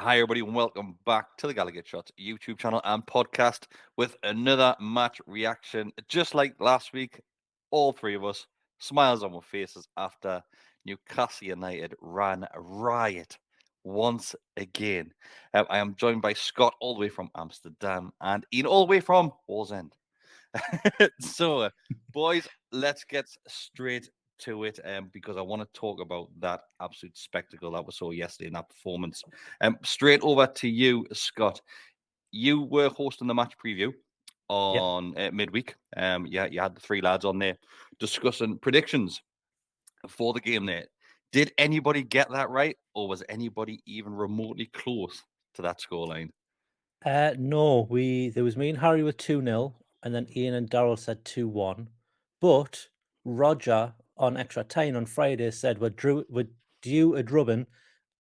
Hi, everybody, and welcome back to the Gallowgateshots YouTube channel and podcast with another match reaction. Just like last week, all three of us, smiles on our faces after Newcastle United ran riot once again. I am joined by Scott, all the way from Amsterdam, and Iain, all the way from Wallsend. So, boys, let's get straight to it because I want to talk about that absolute spectacle that we saw yesterday in that performance. Straight over to you, Scott. You were hosting the match preview Yep. on midweek. Yeah, you had the three lads on there discussing predictions for the game there. Did anybody get that right, or was anybody even remotely close to that scoreline? No, there was me and Harry with 2-0, and then Ian and Daryl said 2-1. But Roger on extra time on Friday said we're due a drubbing,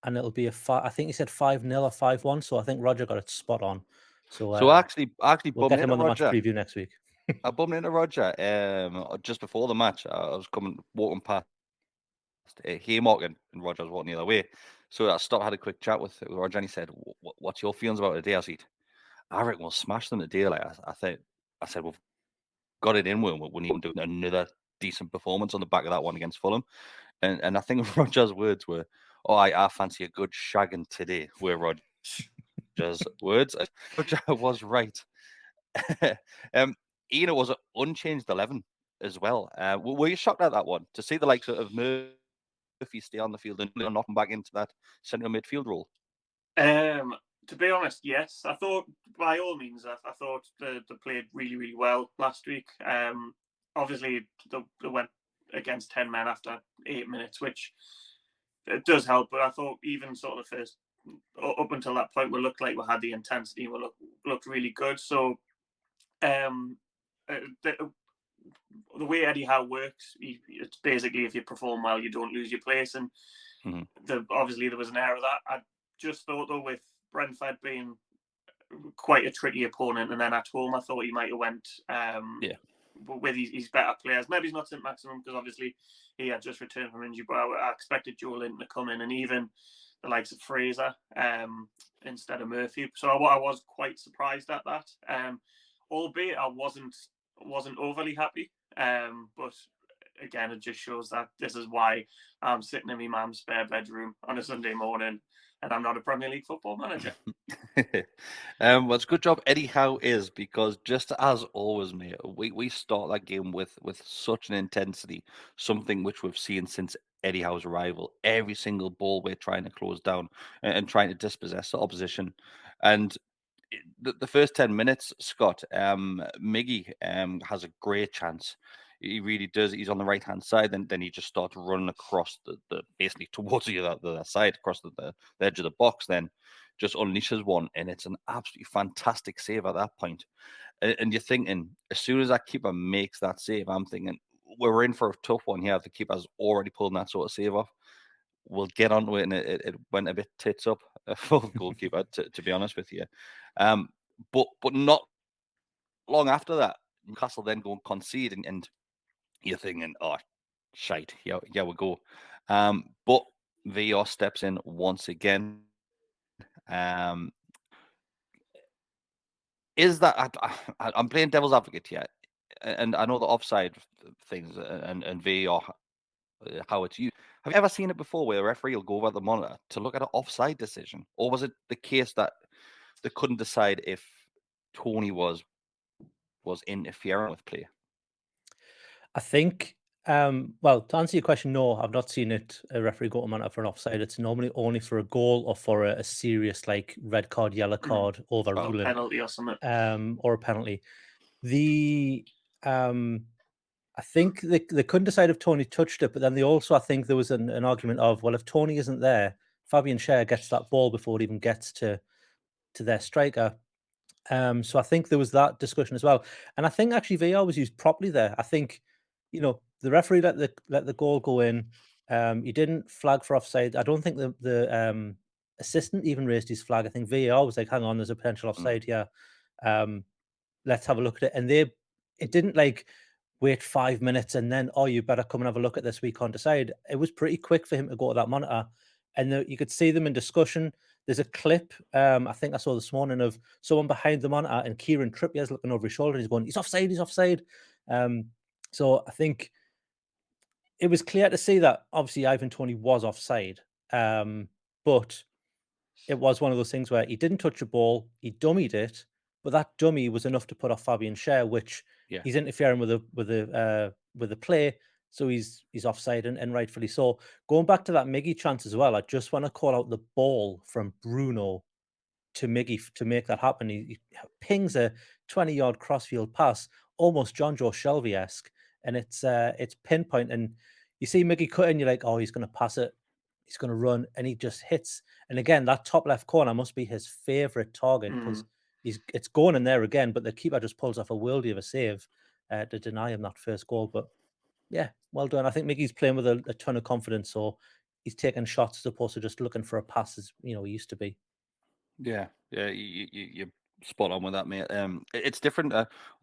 and it'll be I think he said 5-0 or 5-1. So I think Roger got it spot on. So So I actually we'll bumped get him into on the match Roger. preview next week. I bumped into Roger just before the match. I was walking past Haymarket, and Roger was walking the other way. So I stopped, had a quick chat with Roger, and he said, "What's your feelings about it today?" I said, "I reckon we'll smash them today." Like I said, we've got it in. We need to do another decent performance on the back of that one against Fulham. And I think Roger's words were, "Oh, I fancy a good shagging today." Were Roger's words. Roger was right. Iain, was an unchanged 11 as well. Were you shocked at that one to see the likes of Murphy stay on the field and not come back into that centre midfield role? To be honest, yes. I thought, by all means, I thought they played really, really well last week. Obviously, they went against 10 men after 8 minutes, which it does help. But I thought even sort of the first, up until that point, we looked like we had the intensity. We looked really good. So the way Eddie Howe works, it's basically if you perform well, you don't lose your place. And obviously there was an error of that. I just thought, though, with Brentford being quite a tricky opponent, and then at home, I thought he might have went with his better players. Maybe he's not St. Maximum because obviously he had just returned from injury, but I expected Joe Linton to come in, and even the likes of Fraser instead of Murphy. So I was quite surprised at that. Albeit I wasn't overly happy. But again, it just shows that this is why I'm sitting in my mum's spare bedroom on a Sunday morning and I'm not a Premier League football manager. Well, it's a good job Eddie Howe is, because just as always, mate, we start that game with such an intensity, something which we've seen since Eddie Howe's arrival. Every single ball we're trying to close down and trying to dispossess the opposition. And the first 10 minutes, Scott, Miggy has a great chance. He really does. He's on the right hand side, and then he just starts running across the basically towards the other side, across the edge of the box. Then just unleashes one, and it's an absolutely fantastic save at that point. And you're thinking, as soon as that keeper makes that save, I'm thinking we're in for a tough one here. The keeper's already pulling that sort of save off. We'll get onto it, and it went a bit tits up for the goalkeeper, to be honest with you. But not long after that, Newcastle then go and concede, and you're thinking, oh, shite, yeah, we go. But VAR steps in once again. Is that I'm playing devil's advocate here, and I know the offside things and VAR, how it's used. Have you ever seen it before where a referee will go over the monitor to look at an offside decision, or was it the case that they couldn't decide if Tony was interfering with play? I think, well, to answer your question, no, I've not seen a referee go to monitor for an offside. It's normally only for a goal or for a serious, like, red card, yellow card, overruling. Or a penalty or something. Or a penalty. I think they couldn't decide if Tony touched it, but then I think there was an argument of, well, if Tony isn't there, Fabian Schär gets that ball before it even gets to their striker. So I think there was that discussion as well. And I think actually VAR was used properly there. I think, the referee let the goal go in. He didn't flag for offside. I don't think the assistant even raised his flag. I think VAR was like, hang on, there's a potential offside here. Let's have a look at it. It didn't like wait 5 minutes and then, oh, you better come and have a look at this. We can't decide. It was pretty quick for him to go to that monitor. and you could see them in discussion. There's a clip, I think I saw this morning, of someone behind the monitor, and Kieran Trippier's looking over his shoulder. He's going, "He's offside, he's offside." So I think it was clear to see that obviously Ivan Toney was offside, but it was one of those things where he didn't touch a ball, he dummied it, but that dummy was enough to put off Fabian Schär, which he's interfering with the play, so he's offside, and rightfully so. Going back to that Miggy chance as well, I just want to call out the ball from Bruno to Miggy to make that happen. He pings a 20-yard crossfield pass, almost John Joe Shelby-esque, and it's pinpoint. And you see Miggy cut in, you're like, oh, he's going to pass it, he's going to run, and he just hits. And again, that top left corner must be his favourite target, because it's going in there again, but the keeper just pulls off a worldie of a save to deny him that first goal. But yeah, well done. I think Miggy's playing with a ton of confidence, so he's taking shots as opposed to just looking for a pass, as he used to be. Yeah, you're spot on with that, mate. It's different.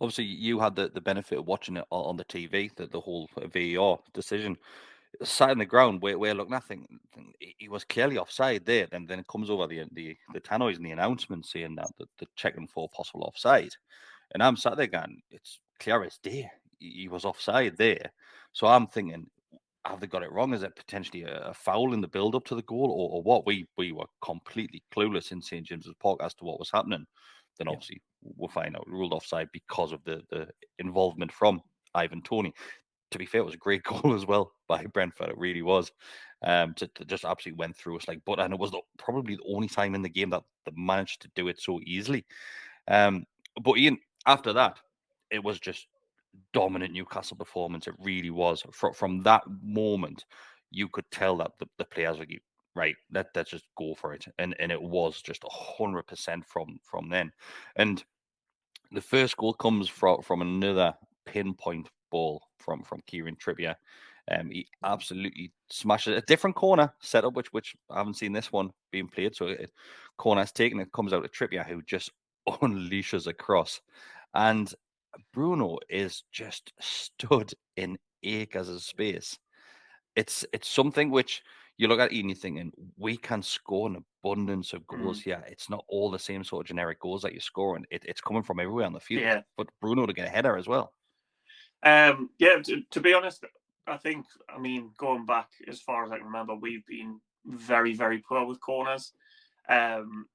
Obviously, you had the benefit of watching it on the TV, the whole VAR decision. Sat in the ground, we're looking. I think he was clearly offside there. Then it comes over the tannoys and the announcement saying that the checking for possible offside, and I'm sat there going, it's clear as day. He was offside there. So I'm thinking, have they got it wrong? Is it potentially a foul in the build up to the goal, or what? We were completely clueless in St. James's Park as to what was happening. Then obviously we'll find out ruled offside because of the involvement from Ivan Toney. To be fair, it was a great goal as well by Brentford. It really was. To just absolutely went through us like butter, and it was probably the only time in the game that they managed to do it so easily. But Iain, after that, it was just dominant Newcastle performance. It really was. From that moment, you could tell that the players were right. Let's just go for it, and it was just 100% from then. And the first goal comes from another pinpoint ball from Kieran Trippier. He absolutely smashes a different corner setup, which I haven't seen this one being played. So corner's taken, it comes out to Trippier, who just unleashes across, and Bruno is just stood in acres of space. It's something which you look at Ian, you're thinking, we can score an abundance of goals here. It's not all the same sort of generic goals that you're scoring. It's coming from everywhere on the field. Yeah. But Bruno to get a header as well. To be honest, I think, going back as far as I can remember, we've been very, very poor with corners. And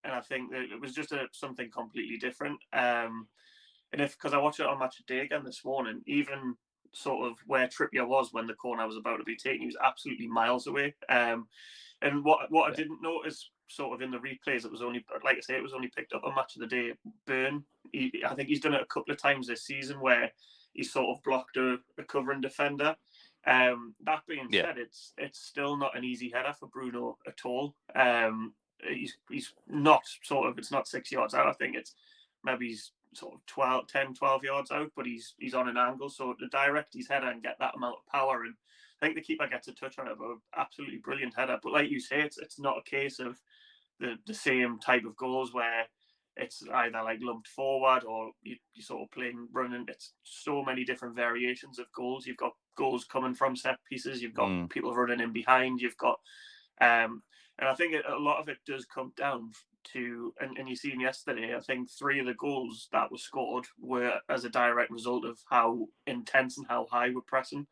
I think that it was just something completely different. And because I watched it on Match of Day again this morning, even sort of where Trippier was when the corner was about to be taken, he was absolutely miles away. And what I didn't notice sort of in the replays, it was only, like I say, it was only picked up on Match of the Day. Burn, I think he's done it a couple of times this season where he sort of blocked a covering defender. That being said, it's still not an easy header for Bruno at all. He's not it's not 6 yards out. I think it's maybe he's sort of 12 yards out, but he's on an angle. So to direct his header and get that amount of power, and I think the keeper gets a touch on it, but absolutely brilliant header. But like you say, it's not a case of the same type of goals where it's either like lumped forward or you sort of playing running. It's so many different variations of goals. You've got goals coming from set pieces. You've got people running in behind. You've got, and I think a lot of it does come down to, and you seen yesterday, I think 3 of the goals that were scored were as a direct result of how intense and how high we're pressing.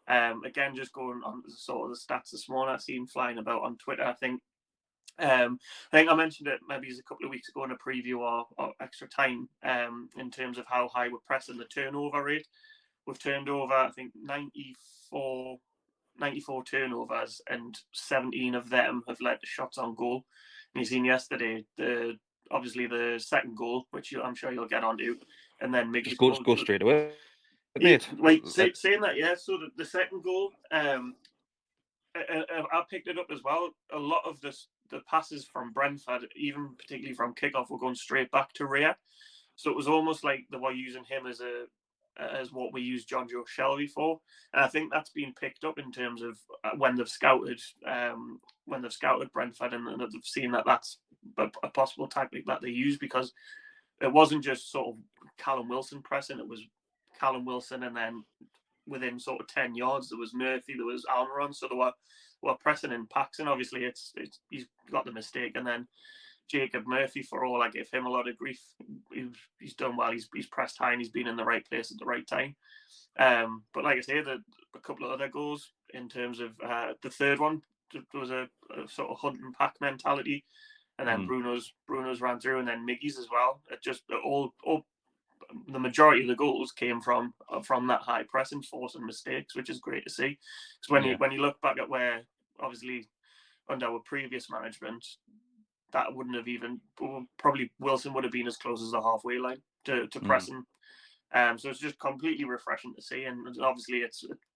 Again, just going on sort of the stats this morning, I've seen flying about on Twitter. I think I mentioned it maybe a couple of weeks ago in a preview or extra time in terms of how high we're pressing the turnover rate. We've turned over, I think, 94 turnovers, and 17 of them have led to shots on goal. And you've seen yesterday, obviously the second goal, which I'm sure you'll get onto, and then Miggy's goal. Go straight away, mate. Saying that, yeah. So the second goal, I picked it up as well. A lot of the passes from Brentford, even particularly from kickoff, were going straight back to Rhea. So it was almost like they were using him as what we use John Joe Shelby for. And I think that's been picked up in terms of when they've scouted Brentford, and they've seen that that's a possible tactic that they use, because it wasn't just sort of Callum Wilson pressing. It was Callum Wilson and then within sort of 10 yards. There was Murphy, there was Almiron, so they were pressing in packs, and obviously he's got the mistake. And then Jacob Murphy, for all I give him a lot of grief, he's done well. He's pressed high and he's been in the right place at the right time. But like I say, a couple of other goals in terms of the third one, there was a sort of hunt and pack mentality, and then Bruno's ran through, and then Miggy's as well. It just all the majority of the goals came from that high pressing, forcing mistakes, which is great to see. Because when you look back at where, obviously, under our previous management, that wouldn't have even, probably Wilson would have been as close as the halfway line to pressing. So it's just completely refreshing to see, and obviously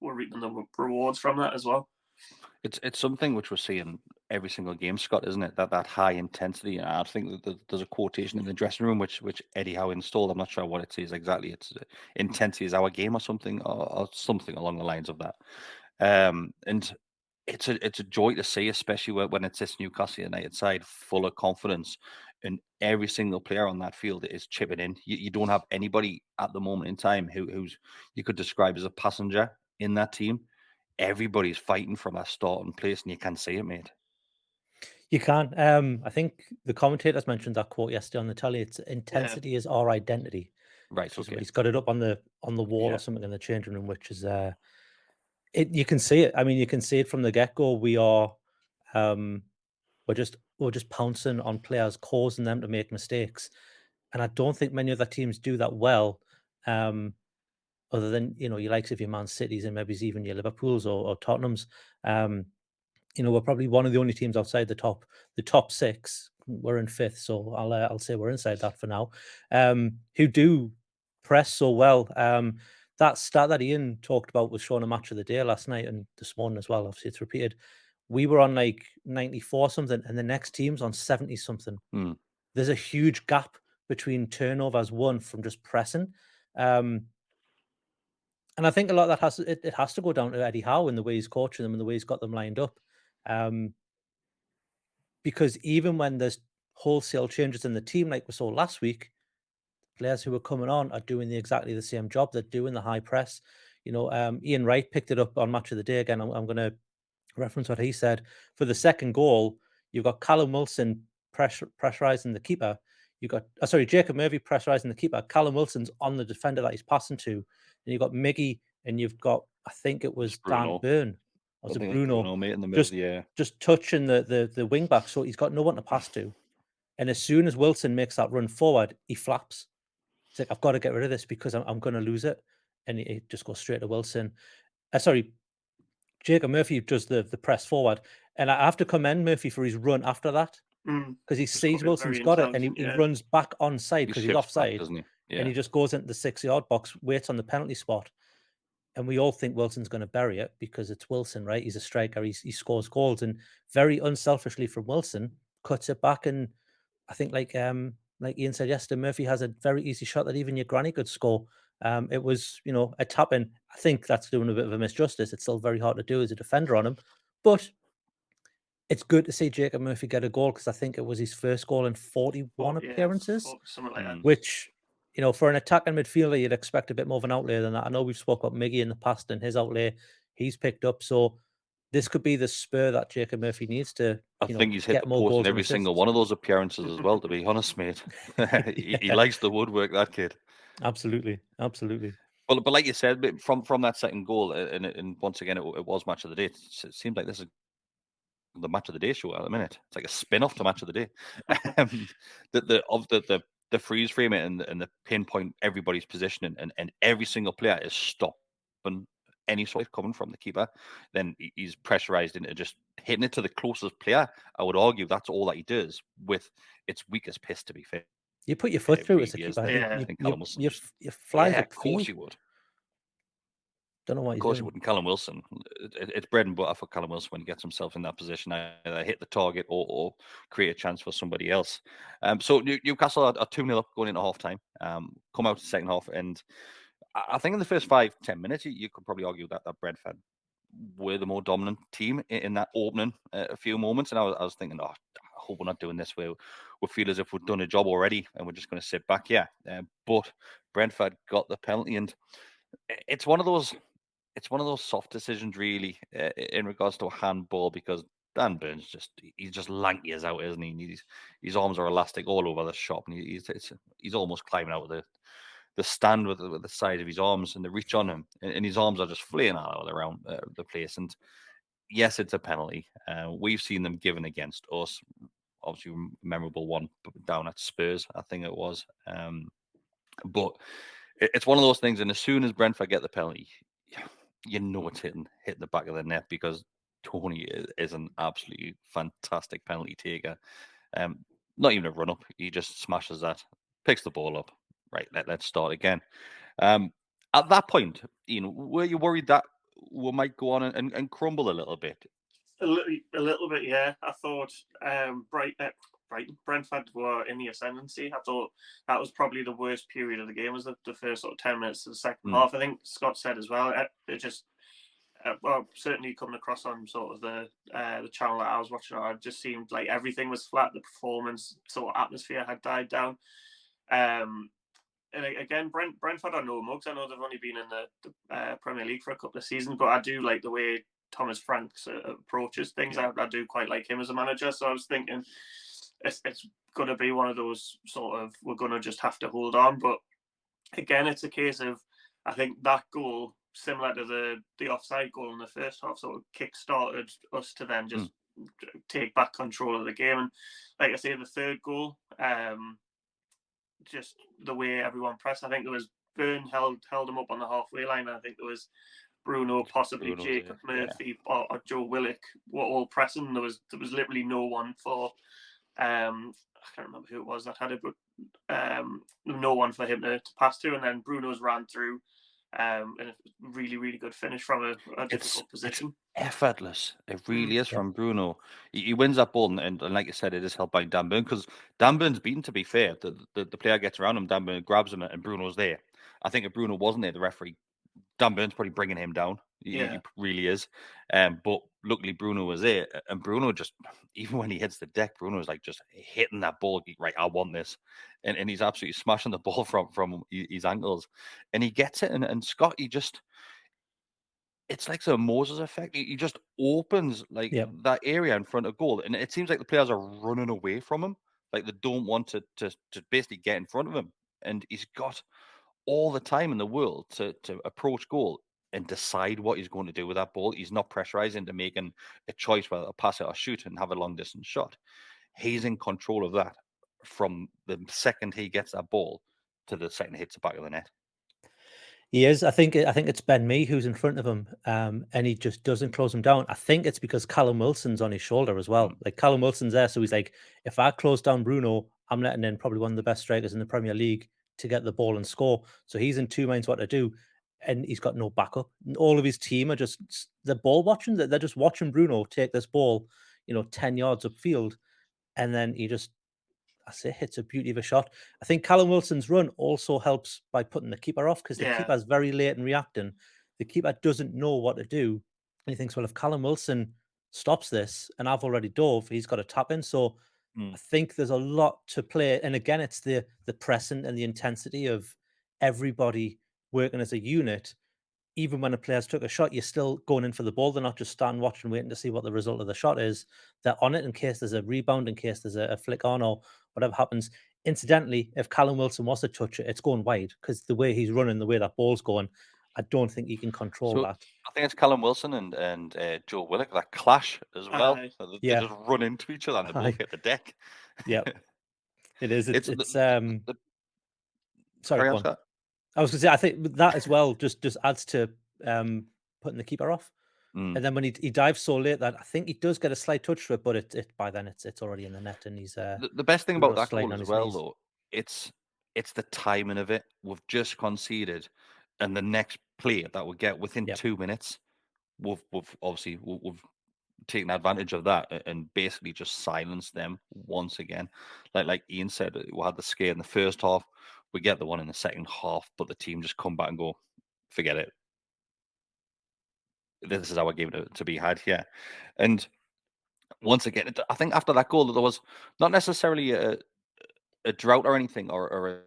we're reaping the rewards from that as well. It's something which we're seeing every single game, Scott, isn't it? That high intensity. And I think that there's a quotation in the dressing room which Eddie Howe installed. I'm not sure what it says exactly. It's intensity is our game or something along the lines of that. And it's a joy to see, especially when it's this Newcastle United side full of confidence, and every single player on that field is chipping in. You don't have anybody at the moment in time who's you could describe as a passenger in that team. Everybody's fighting from that starting place, and you can see it, mate. You can. I think the commentators mentioned that quote yesterday on the telly. It's intensity is our identity. Right. Okay. He's got it up on the wall or something in the changing room, which is you can see it. I mean, you can see it from the get-go. We are we're just pouncing on players, causing them to make mistakes. And I don't think many other teams do that well. Other than, your likes of your Man Cities and maybe even your Liverpools or Tottenhams. We're probably one of the only teams outside the top six. We're in fifth, so I'll say we're inside that for now. Who do press so well. That stat that Iain talked about was showing a match of the day last night and this morning as well. Obviously, it's repeated. We were on like 94 something, and the next team's on 70 something. There's a huge gap between turnovers won from just pressing. And I think a lot of that has to go down to Eddie Howe and the way he's coaching them and the way he's got them lined up. Because even when there's wholesale changes in the team, like we saw last week, players who are coming on are doing exactly the same job. They're doing the high press. Ian Wright picked it up on Match of the Day again. I'm going to reference what he said. For the second goal, you've got Callum Wilson pressurizing the keeper. Jacob Murphy pressurizing the keeper. Callum Wilson's on the defender that he's passing to. And you've got Miggy, and you've got, I think it was Dan Burn. Or was it Bruno? Mate, in the middle, just touching the wing back, so he's got no one to pass to. And as soon as Wilson makes that run forward, he flaps. He's like, I've got to get rid of this because I'm going to lose it. And he just goes straight to Wilson. Jacob Murphy does the press forward. And I have to commend Murphy for his run after that. Because he sees Wilson's got it, and he runs back onside because he's offside. Back, doesn't he? And he just goes into the 6-yard box, waits on the penalty spot. And we all think Wilson's going to bury it because it's Wilson, right? He's a striker. He scores goals. And very unselfishly from Wilson, cuts it back. And I think like Iain said yesterday, Murphy has a very easy shot that even your granny could score. It was, a tap-in. I think that's doing a bit of a misjustice. It's still very hard to do as a defender on him. But it's good to see Jacob Murphy get a goal because I think it was his first goal in 41 appearances. Something like that. Which, for an attacking midfielder, you'd expect a bit more of an outlay than that. I know we've spoke about Miggy in the past and his outlay he's picked up. So this could be the spur that Jacob Murphy needs to. I think he's hit the post in every single one of those appearances as well, to be honest, mate. He likes the woodwork, that kid. Absolutely. But like you said, from that second goal, and once again, it was Match of the Day. It seems like this is the Match of the Day show at the minute. It's like a spin-off to Match of the Day. The freeze frame and the pinpoint everybody's positioning, and every single player is stopping any sort of coming from the keeper. Then he's pressurized into just hitting it to the closest player. I would argue that's all that he does with its weakest piss, to be fair. You put your foot through it as a keeper. You fly of course you would. Don't know what of course you wouldn't. Callum Wilson, it's bread and butter for Callum Wilson when he gets himself in that position, either hit the target or create a chance for somebody else. So Newcastle are 2-0 up going into half time. Come out to the second half, and I think in the first 5-10 minutes you could probably argue that Brentford were the more dominant team in that opening a few moments. And I was thinking, I hope we're not doing this where we feel as if we've done a job already and we're just going to sit back. But Brentford got the penalty, and it's one of those it's one of those soft decisions, really, in regards to a handball, because Dan Burns he's just lanky as out, isn't he? His arms are elastic all over the shop, and he's almost climbing out of the stand with the side of his arms and the reach on him, and his arms are just flaying out around the place. And yes, it's a penalty. We've seen them given against us. Obviously, memorable one down at Spurs, I think it was. But it's one of those things, and as soon as Brentford get the penalty, you know it's hitting the back of the net, because Tony is an absolutely fantastic penalty taker. Not even a run up, he just smashes that, picks the ball up. Right, let's start again. At that point, Iain, were you worried that we might go on and crumble a little bit? A little bit, yeah. I thought Brentford were in the ascendancy. I thought that was probably the worst period of the game, was the first sort of 10 minutes of the second half. I think Scott said as well, it just, well, certainly coming across on sort of the channel that I was watching, it just seemed like everything was flat. The performance sort of atmosphere had died down. And again, Brentford are no mugs. I know they've only been in the Premier League for a couple of seasons, but I do like the way Thomas Franks approaches things. I do quite like him as a manager. So I was thinking it's going to be one of those sort of, we're going to just have to hold on. But again, it's a case of, I think that goal, similar to the offside goal in the first half, sort of kick-started us to then just take back control of the game. And like I say, the third goal, just the way everyone pressed. I think there was Byrne held him up on the halfway line. I think there was Bruno, possibly Jacob Murphy or Joe Willock were all pressing. There was literally no one for I can't remember who it was that had it, but no one for him to pass to. And then Bruno's ran through, and a really, really good finish from a difficult position. It's effortless. It really is from Bruno. He wins that ball, and like you said, it is helped by Dan Burn, because Dan Burn's beaten, to be fair. The player gets around him, Dan Burn grabs him, and Bruno's there. I think if Bruno wasn't there, the referee, Dan Burn's probably bringing him down. He really is. But luckily Bruno was there, and Bruno just, even when he hits the deck, Bruno is like just hitting that ball. Right, I want this, and he's absolutely smashing the ball from his ankles, and he gets it. And Scott, it's like some Moses effect. He just opens that area in front of goal, and it seems like the players are running away from him, like they don't want to basically get in front of him, and he's got all the time in the world to approach goal and decide what he's going to do with that ball. He's not pressurized into making a choice whether to pass it or shoot and have a long distance shot. He's in control of that from the second he gets that ball to the second it hits the back of the net. He is. I think it's Ben Mee who's in front of him, and he just doesn't close him down. I think it's because Callum Wilson's on his shoulder as well. Like, Callum Wilson's there, so he's like, if I close down Bruno, I'm letting in probably one of the best strikers in the Premier League to get the ball and score. So he's in two minds what to do, and he's got no backup. All of his team are just the ball watching. They're just watching Bruno take this ball, 10 yards upfield, and then he just, I say, hits a beauty of a shot. I think Callum Wilson's run also helps by putting the keeper off, because the keeper's very late in reacting. The keeper doesn't know what to do. And he thinks, well, if Callum Wilson stops this and I've already dove, he's got to tap in. So I think there's a lot to play. And again, it's the pressing and the intensity of everybody working as a unit. Even when a player's took a shot, you're still going in for the ball. They're not just standing watching, waiting to see what the result of the shot is. They're on it in case there's a rebound, in case there's a flick on or whatever happens. Incidentally, if Callum Wilson was to touch it, it's going wide, because the way he's running, the way that ball's going, I don't think he can control that. I think it's Callum Wilson and Joe Willock, that clash as well. So they just run into each other and they both hit the deck. Yeah, it is. It's sorry, go on. I was going to say, I think that as well just adds to putting the keeper off. And then when he dives so late that I think he does get a slight touch to it, but it by then it's already in the net, and he's the best thing about that goal as well, though, it's the timing of it. We've just conceded, and the next play that we get within 2 minutes, we've obviously taken advantage of that and basically just silenced them once again. Like Iain said, we had the scare in the first half, we get the one in the second half, but the team just come back and go, forget it. This is our game to be had here. And once again, I think after that goal, there was not necessarily a drought or anything, or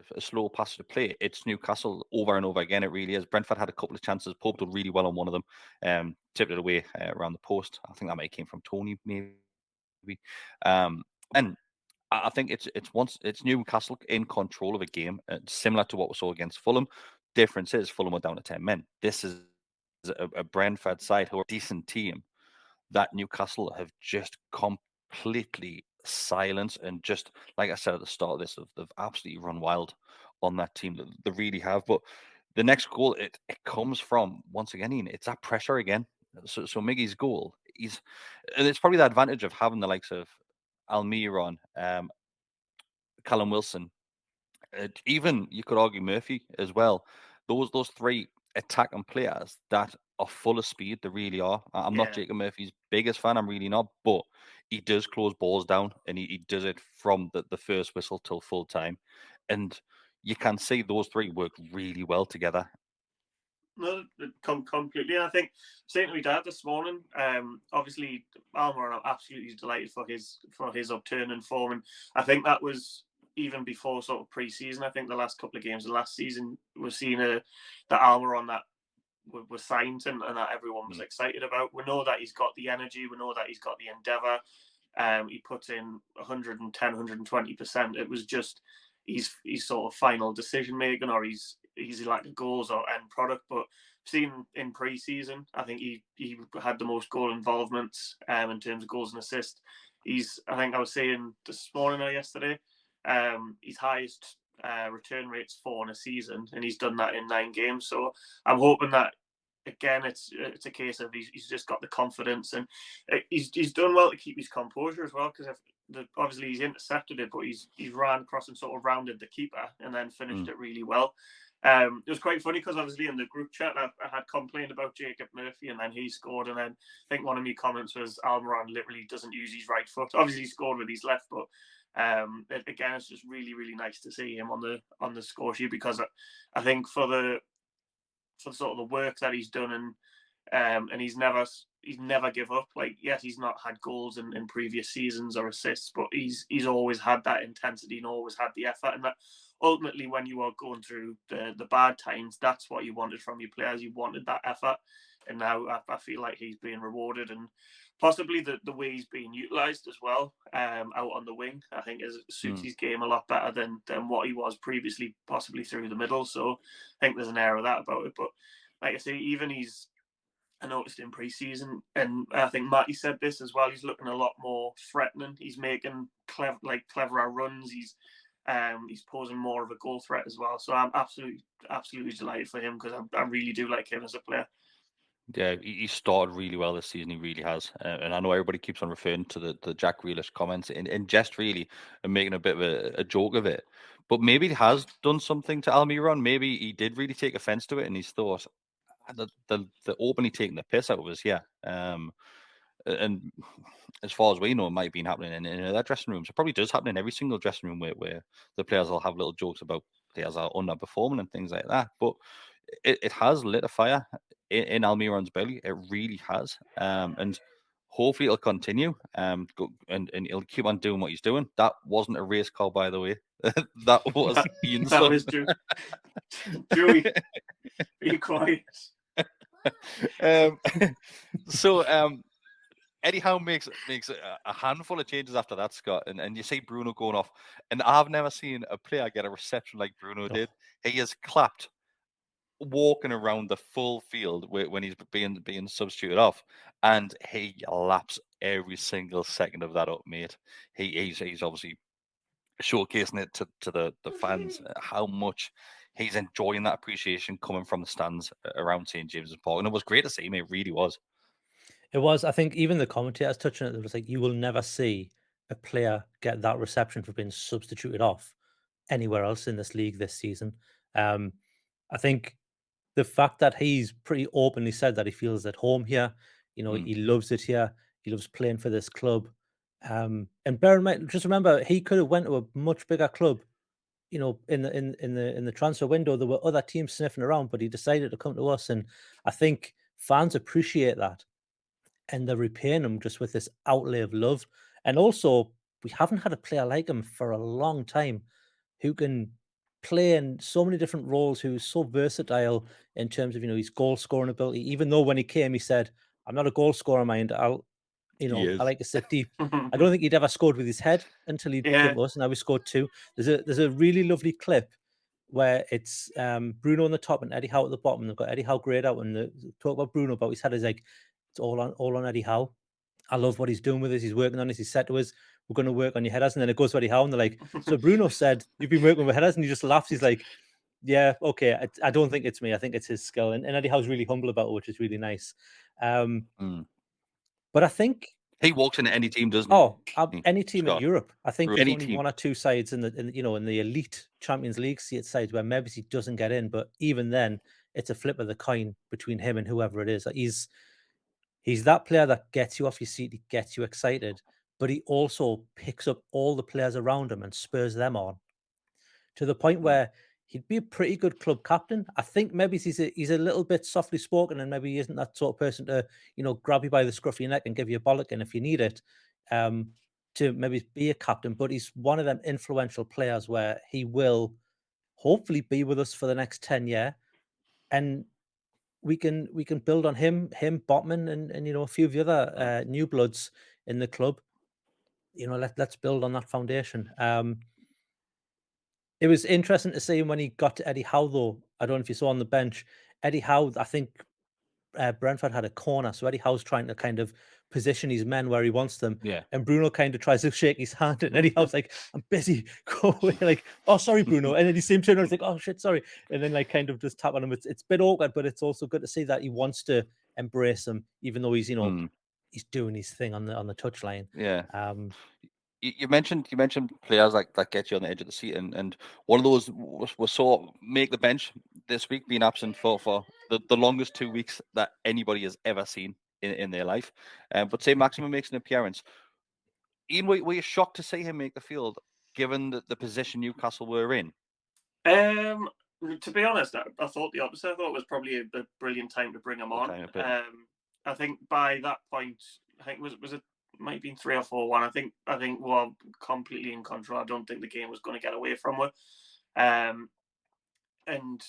a a slow passage of play, it's Newcastle over and over again. It really is. Brentford had a couple of chances. Pope did really well on one of them. Tipped it away around the post. I think that might have came from Tony, maybe. And I think it's Newcastle in control of a game, similar to what we saw against Fulham. Difference is Fulham are down to 10 men. This is a Brentford side who are a decent team that Newcastle have just completely silenced, and just like I said at the start of this, they've absolutely run wild on that team. They really have. But the next goal, it comes from, once again, Iain, it's that pressure again. So Miggy's goal, and it's probably the advantage of having the likes of Almiron, Callum Wilson, even you could argue Murphy as well. Those three attacking players that are full of speed. They really are. I'm not Jacob Murphy's biggest fan. I'm really not, but he does close balls down, and he does it from the first whistle till full time, and you can see those three work really well together. No, completely. I think saying to my dad this morning, obviously Almiron, I'm absolutely delighted for his upturn in form, and I think that was even before sort of pre-season. I think the last couple of games of last season, we're seeing the Almiron that was signed and that everyone was excited about. We know that he's got the energy. We know that he's got the endeavour. He puts in 110, 120%. It was just he's sort of final decision making, or he's like goals or end product. But seen in pre-season, I think he had the most goal involvements in terms of goals and assists. I think I was saying this morning or yesterday, his highest return rate's 4 in a season, and he's done that in 9 games. So I'm hoping that, again, it's a case of he's just got the confidence, and he's done well to keep his composure as well, because obviously he's intercepted it, but he's ran across and sort of rounded the keeper and then finished it really well. It was quite funny because obviously in the group chat I had complained about Jacob Murphy, and then he scored, and then I think one of my comments was Almiron literally doesn't use his right foot. Obviously he scored with his left, but again, it's just really, really nice to see him on the score sheet, because I think for sort of the work that he's done, and he's never give up. Like, yes, he's not had goals in previous seasons or assists, but he's always had that intensity and always had the effort, and that ultimately, when you are going through the bad times, that's what you wanted from your players. You wanted that effort, and now I feel like he's being rewarded, and possibly the way he's being utilised as well, out on the wing, I think suits his game a lot better than what he was previously, possibly through the middle. So I think there's an air of that about it. But like I say, even I noticed in pre-season, and I think Matty said this as well, he's looking a lot more threatening. He's making cleverer runs. He's posing more of a goal threat as well. So I'm absolutely delighted for him, because I really do like him as a player. Yeah, he started really well this season. He really has, and I know everybody keeps on referring to the Jack Grealish comments in jest, really, and making a bit of a joke of it. But maybe he has done something to Almiron. Maybe he did really take offence to it, and he's thought the openly taking the piss out of us here. And as far as we know, it might have been happening in other dressing rooms. It probably does happen in every single dressing room where the players will have little jokes about players are underperforming and things like that. But it has lit a fire in Almiron's belly. It really has. And hopefully it'll continue. And he'll keep on doing what he's doing. That wasn't a race car, by the way. That was Iain's That son. was true. Joey, be quiet. So Eddie Howe makes a handful of changes after that, Scott, and you see Bruno going off, and I've never seen a player get a reception like Bruno did. He is clapped, walking around the full field when he's being substituted off, and he laps every single second of that up, mate. He's obviously showcasing it to the fans how much he's enjoying that appreciation coming from the stands around St. James's Park, and it was great to see him. It really was. It was. I think even the commentators touching it, it was like, you will never see a player get that reception for being substituted off anywhere else in this league this season. I think the fact that he's pretty openly said that he feels at home here, he loves it here. He loves playing for this club. And bear in mind, just remember, he could have went to a much bigger club. In the transfer window, there were other teams sniffing around, but he decided to come to us, and I think fans appreciate that. And they're repaying him just with this outlay of love. And also, we haven't had a player like him for a long time who can play in so many different roles, who's so versatile in terms of, his goal scoring ability. Even though when he came, he said, "I'm not a goal scorer, mind. I like to sit deep." I don't think he'd ever scored with his head until he came to us, and now we scored 2. There's a really lovely clip where it's Bruno on the top and Eddie Howe at the bottom. They've got Eddie Howe grayed out, and talk about Bruno, but his head is like, it's all on Eddie Howe. I love what he's doing with us. He's working on this. He said to us, "We're going to work on your headers." And then it goes to Eddie Howe, and they're like, "So Bruno said you've been working with headers," and he just laughs. He's like, "Yeah, okay. I don't think it's me. I think it's his skill." And Eddie Howe's really humble about it, which is really nice. But I think he walks into any team, doesn't he? Any team in Europe. I think there's only team. 1 or 2 sides in the elite Champions League sides where maybe he doesn't get in, but even then, it's a flip of the coin between him and whoever it is. Like he's that player that gets you off your seat, he gets you excited, but he also picks up all the players around him and spurs them on to the point where he'd be a pretty good club captain. I think maybe he's a little bit softly spoken, and maybe he isn't that sort of person to, grab you by the scruff of your neck and give you a bollocking if you need it, to maybe be a captain. But he's one of them influential players where he will hopefully be with us for the next 10 years. And we can build on him, Botman, and a few of the other new bloods in the club. Let's build on that foundation. It was interesting to see when he got to Eddie Howe, though. I don't know if you saw on the bench, Eddie Howe, I think Brentford had a corner, so Eddie Howe's trying to kind of position his men where he wants them. Yeah. And Bruno kind of tries to shake his hand, and Eddie Howe's like, "I'm busy." Go away. Like, "Oh, sorry, Bruno." And then he seems to turn around, he's like, "Oh shit, sorry." And then like kind of just tap on him. It's a bit awkward, but it's also good to see that he wants to embrace him, even though he's he's doing his thing on the touchline. Yeah. You mentioned players like that get you on the edge of the seat, and one of those was saw make the bench this week, being absent for the longest 2 weeks that anybody has ever seen in their life. But say Maximum makes an appearance. Iain, were you shocked to see him make the field, given the position Newcastle were in? To be honest, I thought the opposite. I thought it was probably a brilliant time to bring him on. I think by that point, I think was it might have been 3 or 4-1. I think we were completely in control. I don't think the game was going to get away from her. And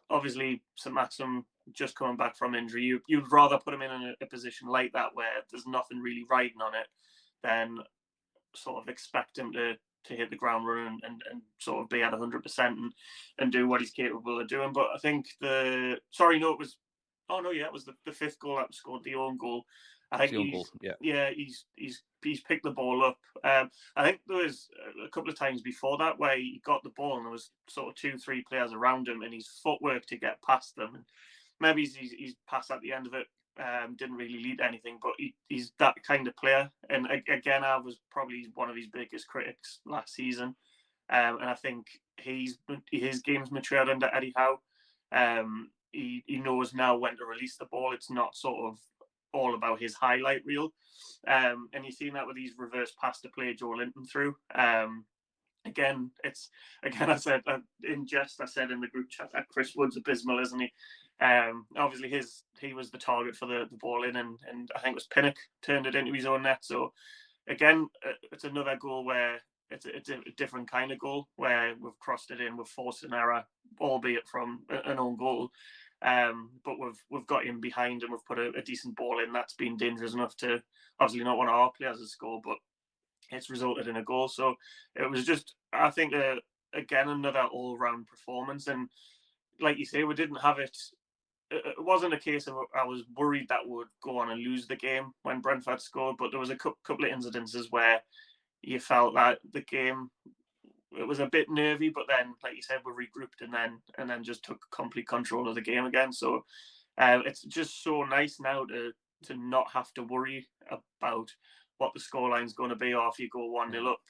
obviously, St. Maxim just coming back from injury, you'd rather put him in a position like that where there's nothing really riding on it than sort of expect him to hit the ground running and sort of be at 100% and do what he's capable of doing. But I think it was the 5th goal that scored, the own goal. I think he's picked the ball up. I think there was a couple of times before that where he got the ball and there was sort of 2-3 players around him, and his footwork to get past them. And maybe his pass at the end of it didn't really lead to anything, but he's that kind of player. And again, I was probably one of his biggest critics last season, and I think his game's matured under Eddie Howe. He knows now when to release the ball. It's not sort of all about his highlight reel, and you've seen that with his reverse pass to play Joe Linton through. I said in jest, I said in the group chat that Kris Wood's abysmal, isn't he? Obviously he was the target for the ball in, and I think it was Pinnock turned it into his own net. So again, it's another goal where it's a different kind of goal where we've crossed it in, we've forced an error, albeit from an own goal. But we've got him behind and we've put a decent ball in that's been dangerous enough to, obviously not one of our players has scored, but it's resulted in a goal. So it was just, I think, again, another all-round performance. And like you say, we didn't have it. It wasn't a case of I was worried that we would go on and lose the game when Brentford scored, but there was a couple of incidences where you felt that the game, it was a bit nervy, but then, like you said, we regrouped and then just took complete control of the game again. So it's just so nice now to not have to worry about what the scoreline's going to be, or if you go 1-0 up.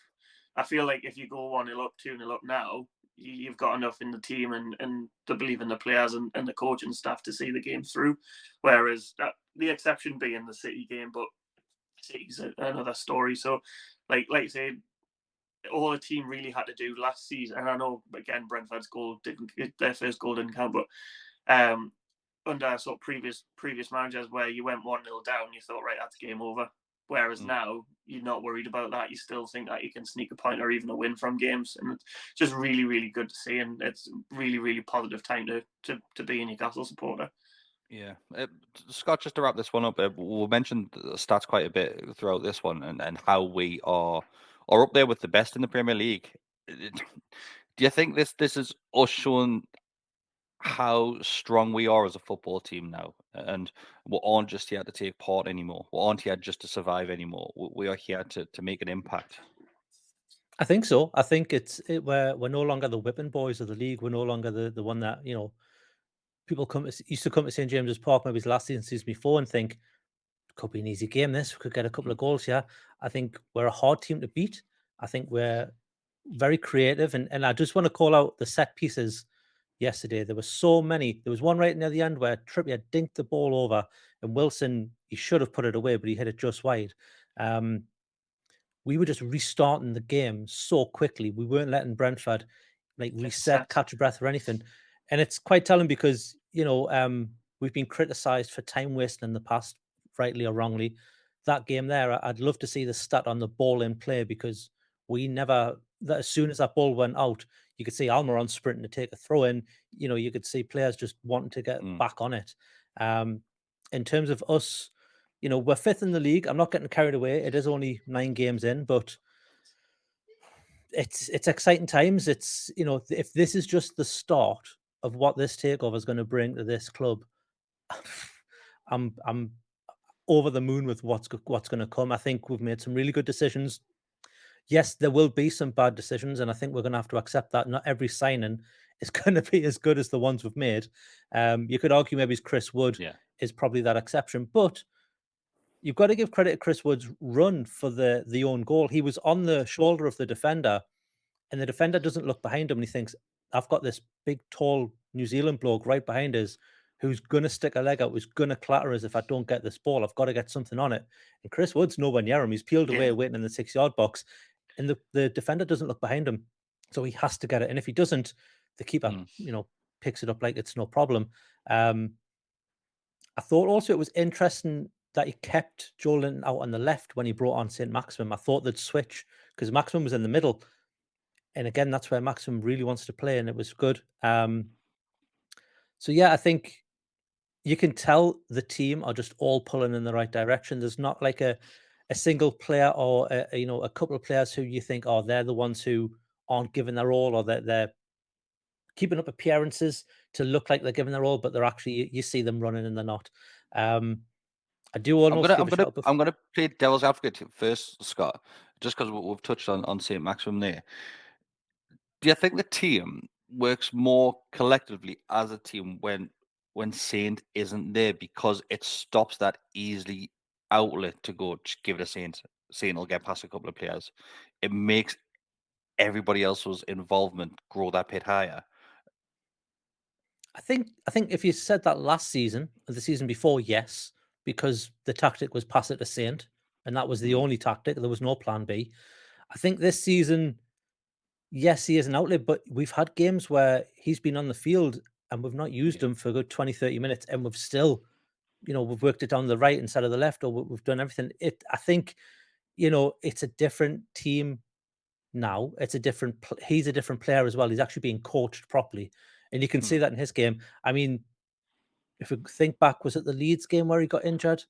I feel like if you go 1-0 up, 2-0 up now, you've got enough in the team and to believe in the players and the coaching staff to see the game through. Whereas the exception being the City game, but City's another story. So, like you say, all the team really had to do last season, and I know again Brentford's their first goal didn't count, but under sort of previous managers where you went 1-0 down, you thought, right, that's game over. Whereas now you're not worried about that. You still think that you can sneak a point or even a win from games, and it's just really, really good to see. And it's really, really positive time to be a Newcastle supporter. Yeah, Scott, just to wrap this one up, we'll mention the stats quite a bit throughout this one, and how we are up there with the best in the Premier League. Do you think this is us showing how strong we are as a football team now, and we aren't just here to take part anymore? We aren't here just to survive anymore. We are here to make an impact. I think so. I think we're no longer the whipping boys of the league. We're no longer the one that people used to come to St James's Park maybe last season before and think could be an easy game. This we could get a couple of goals here. I think we're a hard team to beat. I think we're very creative, and I just want to call out the set pieces. Yesterday there were so many. There was one right near the end where Trippier dinked the ball over, and Wilson, he should have put it away, but he hit it just wide. We were just restarting the game so quickly. We weren't letting Brentford reset, catch a breath or anything. And it's quite telling because, we've been criticised for time wasting in the past, rightly or wrongly. That game there, I'd love to see the stat on the ball in play, because as soon as that ball went out, you could see Almiron sprinting to take a throw in. You could see players just wanting to get back on it. In terms of us, we're fifth in the league. I'm not getting carried away. It is only 9 games in, but it's exciting times. It's, if this is just the start of what this takeover is going to bring to this club, I'm over the moon with what's going to come. I think we've made some really good decisions. Yes, there will be some bad decisions, and I think we're going to have to accept that. Not every signing is going to be as good as the ones we've made. You could argue maybe Chris Wood is probably that exception, but you've got to give credit to Chris Wood's run for the own goal. He was on the shoulder of the defender, and the defender doesn't look behind him, and he thinks, I've got this big, tall New Zealand bloke right behind us who's going to stick a leg out, who's going to clatter us if I don't get this ball. I've got to get something on it. And Chris Wood's nowhere near him. He's peeled away, waiting in the 6-yard box, and the defender doesn't look behind him. So he has to get it. And if he doesn't, the keeper, picks it up like it's no problem. I thought also it was interesting that he kept Joelinton out on the left when he brought on St. Maximum. I thought they'd switch because Maximum was in the middle. And again, that's where Maximum really wants to play, and it was good. So, yeah, I think you can tell the team are just all pulling in the right direction. There's not like a single player or, a couple of players who you think, oh, they're the ones who aren't giving their all, or they're keeping up appearances to look like they're giving their all, but they're actually, you see them running and they're not. I do almost. I'm gonna play devil's advocate first, Scott, just because we've touched on St. Maximum there. Do you think the team works more collectively as a team when Saint isn't there, because it stops that easily outlet to go just give it a Saint? Saint will get past a couple of players. It makes everybody else's involvement grow that bit higher. I think if you said that last season or the season before, yes, because the tactic was pass it to Saint, and that was the only tactic. There was no plan B. I think this season, yes, he is an outlet, but we've had games where he's been on the field and we've not used him for a good 20, 30 minutes, and we've still, we've worked it down the right instead of the left, or we've done everything. I think, it's a different team now. He's a different player as well. He's actually being coached properly. And you can see that in his game. I mean, if we think back, was it the Leeds game where he got injured?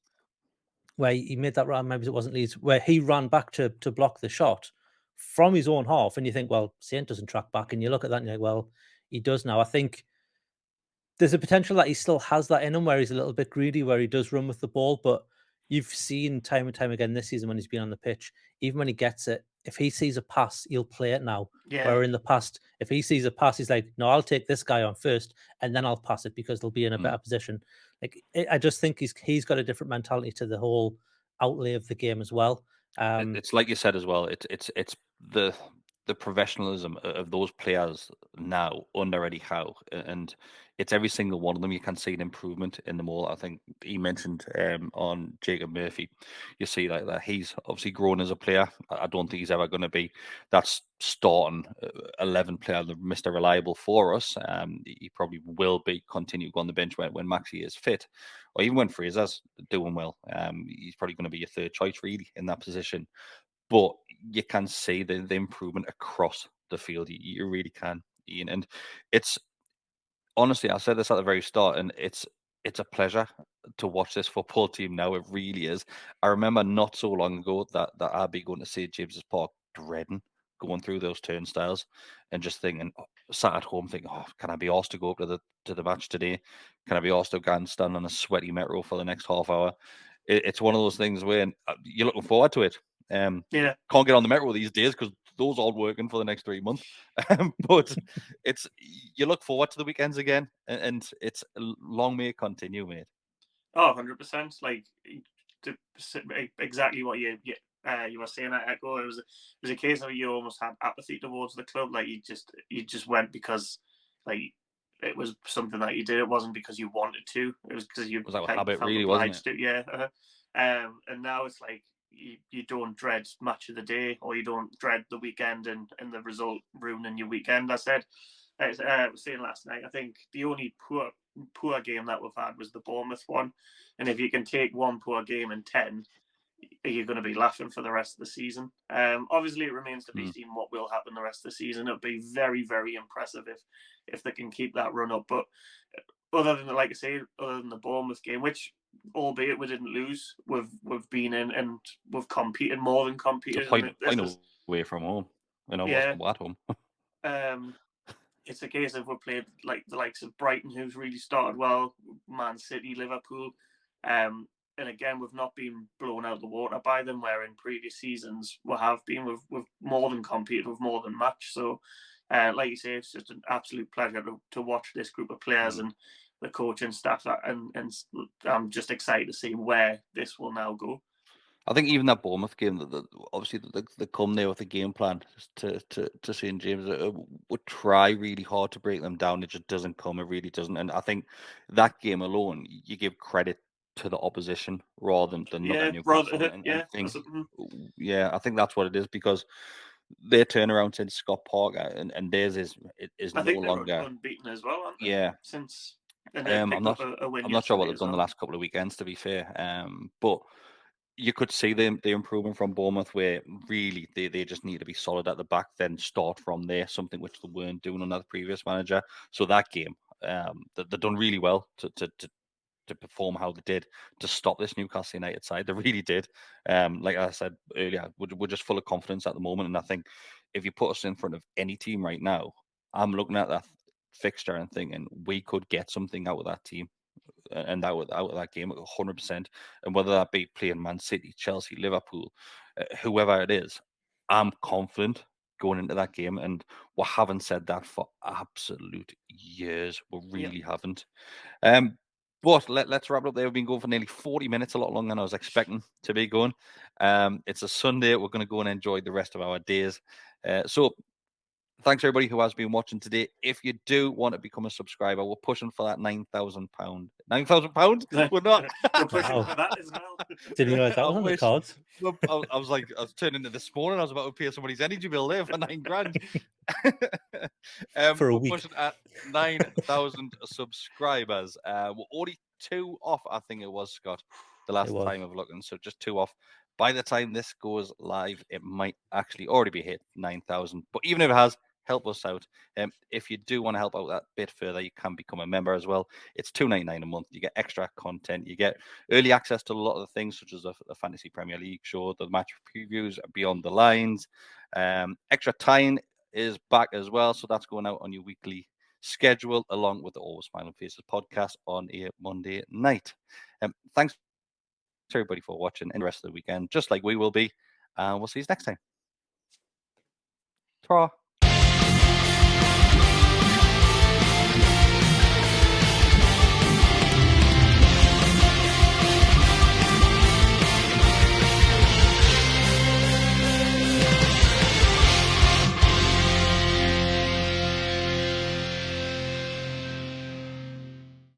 Where he made that run, maybe it wasn't Leeds, where he ran back to block the shot from his own half. And you think, well, Saint doesn't track back. And you look at that and you're like, well, he does now. I think there's a potential that he still has that in him, where he's a little bit greedy, where he does run with the ball. But you've seen time and time again this season when he's been on the pitch, even when he gets it, if he sees a pass, he'll play it now. Yeah. Where in the past, if he sees a pass, he's like, no, I'll take this guy on first, and then I'll pass it because they'll be in a better position. I just think he's got a different mentality to the whole outlay of the game as well. It's like you said as well. It's the professionalism of those players now under Eddie Howe, and it's every single one of them. You can see an improvement in them all. I think he mentioned on Jacob Murphy, you see that he's obviously grown as a player. I don't think he's ever going to be that starting 11 player, the Mr. Reliable for us. He probably will be continue on the bench when Maxi is fit, or even when Fraser's doing well. He's probably going to be your third choice really in that position. But you can see the improvement across the field. You really can, Iain. And it's honestly, I said this at the very start, and it's a pleasure to watch this football team now. It really is. I remember not so long ago that I'd be going to St James's Park dreading going through those turnstiles and just thinking, sat at home thinking, oh, can I be asked to go up to the match today? Can I be asked to go and stand on a sweaty metro for the next half hour? It's one of those things where you're looking forward to it. Can't get on the metro these days because those aren't working for the next 3 months. But it's you look forward to the weekends again, and it's long may it continue, mate. Oh, 100%. Like exactly what you were saying. I echo. It was a case of you almost had apathy towards the club. Like you just went because like it was something that you did. It wasn't because you wanted to. It was because you was that habit, really, wasn't it? Yeah. And now it's like you don't dread match of the day, or you don't dread the weekend and the result ruining your weekend. I was saying last night, I think the only poor game that we've had was the Bournemouth one. And if you can take one poor game in 10, you're going to be laughing for the rest of the season. Obviously, it remains to be seen what will happen the rest of the season. It'll be very, very impressive if they can keep that run up. But other than, like I say, other than the Bournemouth game, which albeit we didn't lose, we've been in and we've competed more than competed. It's a point away from home. At home. It's a case of we played like the likes of Brighton, who's really started well, Man City, Liverpool, and again we've not been blown out of the water by them. Where in previous seasons we have been, we've more than competed, we've more than matched. So, like you say, it's just an absolute pleasure to watch this group of players and the coaching staff, and I'm just excited to see where this will now go. I think even that Bournemouth game, obviously they come there with a game plan to St James. Would try really hard to break them down. It just doesn't come. It really doesn't. And I think that game alone, you give credit to the opposition rather than look at Newcastle and think, I think that's what it is, because their turnaround since Scott Parker and theirs is I no think longer they're unbeaten as well, aren't they? Yeah. Since I'm not sure what they've done the last couple of weekends, to be fair. But you could see the improvement from Bournemouth, where really they just need to be solid at the back, then start from there, something which they weren't doing under the previous manager. So that game, they've done really well to perform how they did to stop this Newcastle United side. They really did. Like I said earlier, we're just full of confidence at the moment. And I think if you put us in front of any team right now, I'm looking at that fixture and thinking we could get something out of that team and out of that game 100%. And whether that be playing Man City, Chelsea, Liverpool, whoever it is, I'm confident going into that game. And we haven't said that for absolute years. We really haven't. But let's wrap it up there. We've been going for nearly 40 minutes, a lot longer than I was expecting to be going. It's a Sunday. We're going to go and enjoy the rest of our days. So thanks everybody who has been watching today. If you do want to become a subscriber, we're pushing for that £9,000. £9,000? We're not. We're pushing for that as well. Didn't realize that was on the cards. I was turning to this morning. I was about to pay somebody's energy bill there for £9,000. For a we're week. pushing at 9,000 subscribers. We're only 2 off, I think it was, Scott, the last time of looking. So just 2 off. By the time this goes live, it might actually already be hit 9,000. But even if it has, help us out. If you do want to help out that bit further, you can become a member as well. It's $2.99 a month. You get extra content. You get early access to a lot of the things, such as the Fantasy Premier League show, the match previews, Beyond the Lines. Extra Time is back as well, so that's going out on your weekly schedule, along with the Always Smiling Faces podcast on a Monday night. Thanks to everybody for watching and the rest of the weekend, just like we will be. We'll see you next time. Ta-ra.